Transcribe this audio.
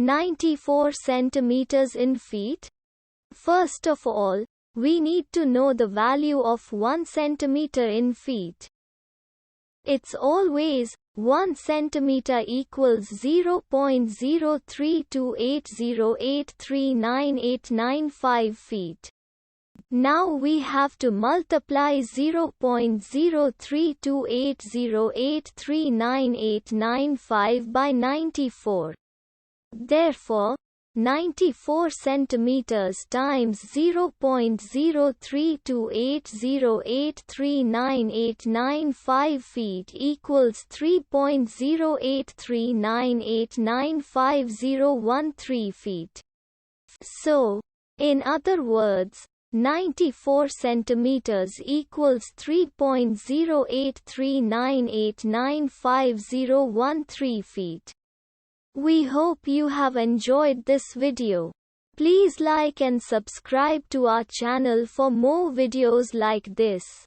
94 centimeters in feet? First of all, we need to know the value of 1 centimeter in feet. It's always 1 centimeter equals 0.03280839895 feet. Now we have to multiply 0.03280839895 by 94. Therefore, 94 centimeters times 0.03280839895 feet equals 3.083989513 feet. So, in other words, 94 centimeters equals 3.083989513 feet. We hope you have enjoyed this video. Please like and subscribe to our channel for more videos like this.